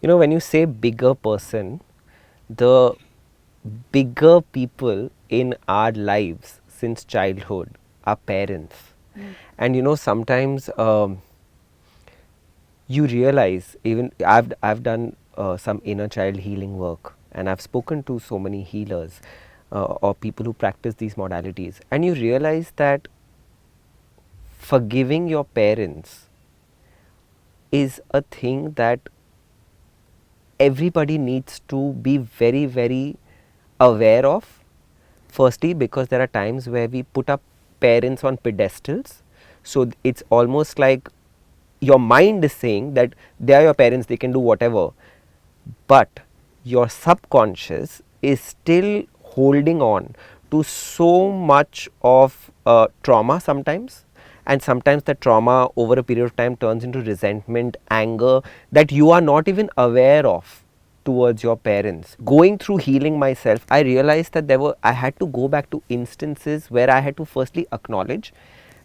You know, when you say bigger person, the bigger people in our lives since childhood are parents. And you know, sometimes you realize, even I've done some inner child healing work, and I've spoken to so many healers or people who practice these modalities, and you realize that forgiving your parents is a thing that everybody needs to be very, very aware of. Firstly, because there are times where we put up parents on pedestals, so it's almost like your mind is saying that they are your parents, they can do whatever, but your subconscious is still holding on to so much of trauma sometimes, and sometimes the trauma over a period of time turns into resentment, anger that you are not even aware of towards your parents. Going through healing myself, I realized that I had to go back to instances where I had to firstly acknowledge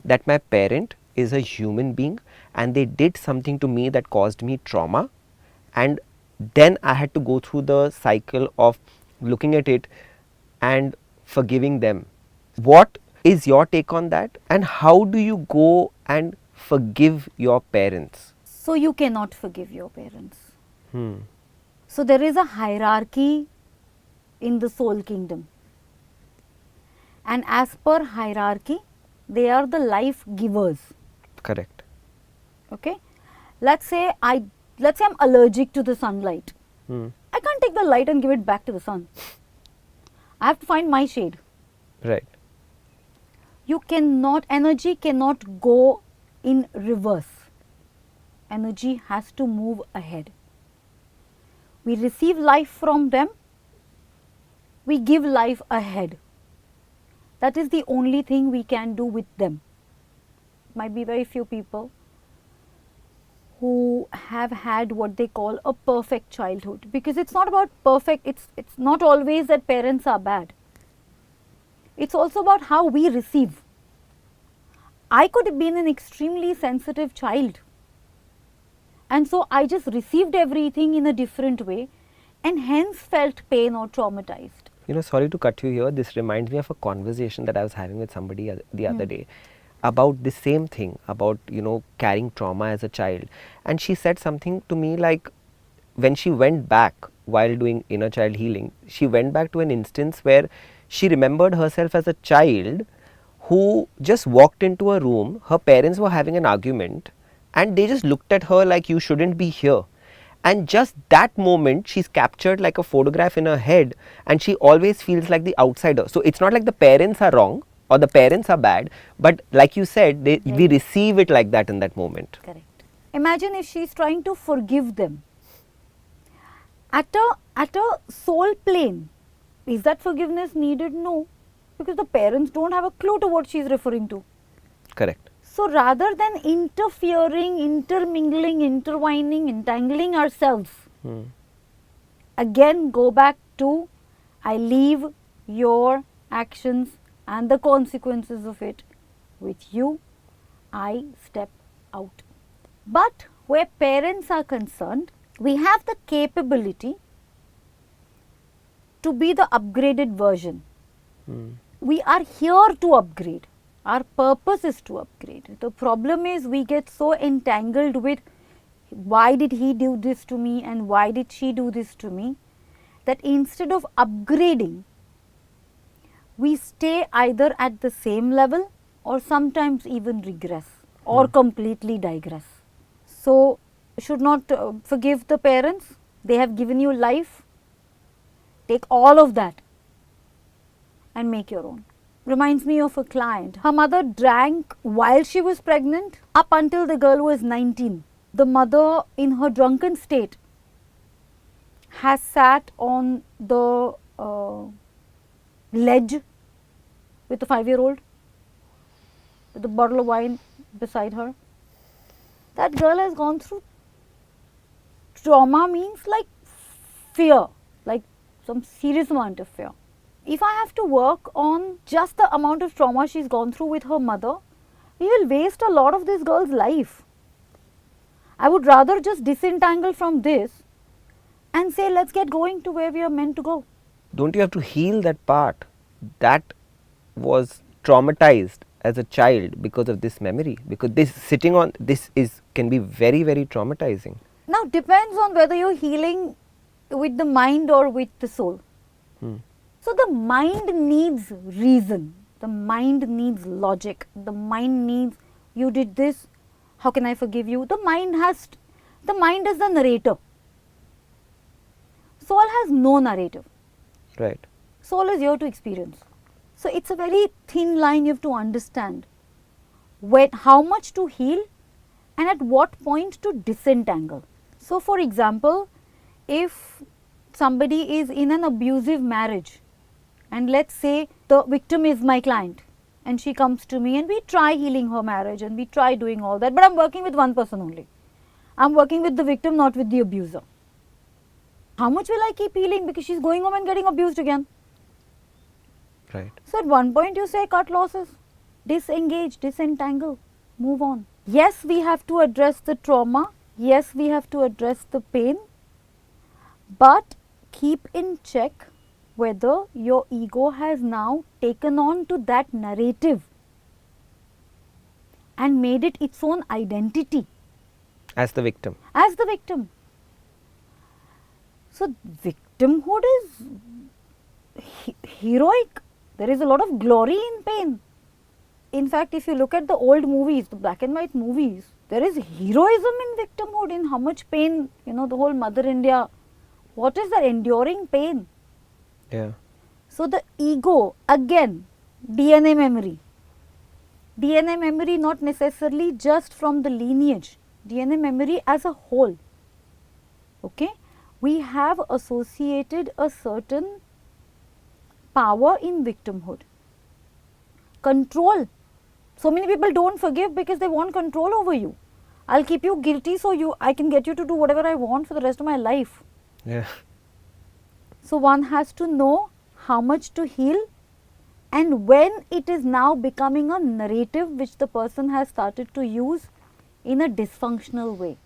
that my parent is a human being and they did something to me that caused me trauma, and then I had to go through the cycle of looking at it and forgiving them. What is your take on that, and how do you go and forgive your parents? So you cannot forgive your parents. So there is a hierarchy in the soul kingdom, and as per hierarchy, they are the life givers. Correct. Okay, let's say I'm allergic to the sunlight. I can't take the light and give it back to the sun. I have to find my shade. Right. Energy cannot go in reverse. Energy has to move ahead. We receive life from them, we give life ahead. That is the only thing we can do with them. Might be very few people who have had what they call a perfect childhood, because it's not about perfect, it's not always that parents are bad. It's also about how we receive. I could have been an extremely sensitive child, and so I just received everything in a different way and hence felt pain or traumatized. You know, sorry to cut you here. This reminds me of a conversation that I was having with somebody the other day about the same thing, about, you know, carrying trauma as a child. And she said something to me like, when she went back while doing inner child healing, she went back to an instance where she remembered herself as a child who just walked into a room, her parents were having an argument, and they just looked at her like, you shouldn't be here. And just that moment, she's captured like a photograph in her head, and she always feels like the outsider. So it's not like the parents are wrong or the parents are bad, but like you said, we receive it like that in that moment. Correct. Imagine if she's trying to forgive them. At a soul plane, is that forgiveness needed? No, because the parents don't have a clue to what she's referring to. Correct. So rather than interfering, intermingling, intertwining, entangling ourselves, again go back to, I leave your actions and the consequences of it with you, I step out. But where parents are concerned, we have the capability to be the upgraded version. We are here to upgrade. Our purpose is to upgrade. The problem is we get so entangled with why did he do this to me and why did she do this to me, that instead of upgrading, we stay either at the same level or sometimes even regress or completely digress. So, should not forgive the parents. They have given you life. Take all of that and make your own. Reminds me of a client. Her mother drank while she was pregnant up until the girl was 19. The mother, in her drunken state, has sat on the ledge with a 5-year-old with a bottle of wine beside her. That girl has gone through trauma, means like fear, like some serious amount of fear. If I have to work on just the amount of trauma she's gone through with her mother, we will waste a lot of this girl's life. I would rather just disentangle from this and say, let's get going to where we are meant to go. Don't you have to heal that part that was traumatized as a child because of this memory? Because this sitting on this is can be very, very traumatizing. Now, depends on whether you're healing with the mind or with the soul. So, the mind needs reason, the mind needs logic, the mind needs, you did this, how can I forgive you? The mind is the narrator. Soul has no narrative. Right. Soul is here to experience. So, it's a very thin line you have to understand how much to heal and at what point to disentangle. So, for example, if somebody is in an abusive marriage and let's say the victim is my client and she comes to me and we try healing her marriage and we try doing all that, but I am working with one person only. I am working with the victim, not with the abuser. How much will I keep healing because she is going home and getting abused again? Right. So, at one point you say cut losses, disengage, disentangle, move on. Yes, we have to address the trauma. Yes, we have to address the pain, but keep in check whether your ego has now taken on to that narrative and made it its own identity. As the victim. As the victim. So, victimhood is heroic. There is a lot of glory in pain. In fact, if you look at the old movies, the black and white movies, there is heroism in victimhood, in how much pain, the whole Mother India, what is the enduring pain? Yeah. So, the ego, again, DNA memory. DNA memory not necessarily just from the lineage, DNA memory as a whole. Okay? We have associated a certain power in victimhood. Control. So many people don't forgive because they want control over you. I'll keep you guilty so I can get you to do whatever I want for the rest of my life. Yeah. So one has to know how much to heal and when it is now becoming a narrative which the person has started to use in a dysfunctional way.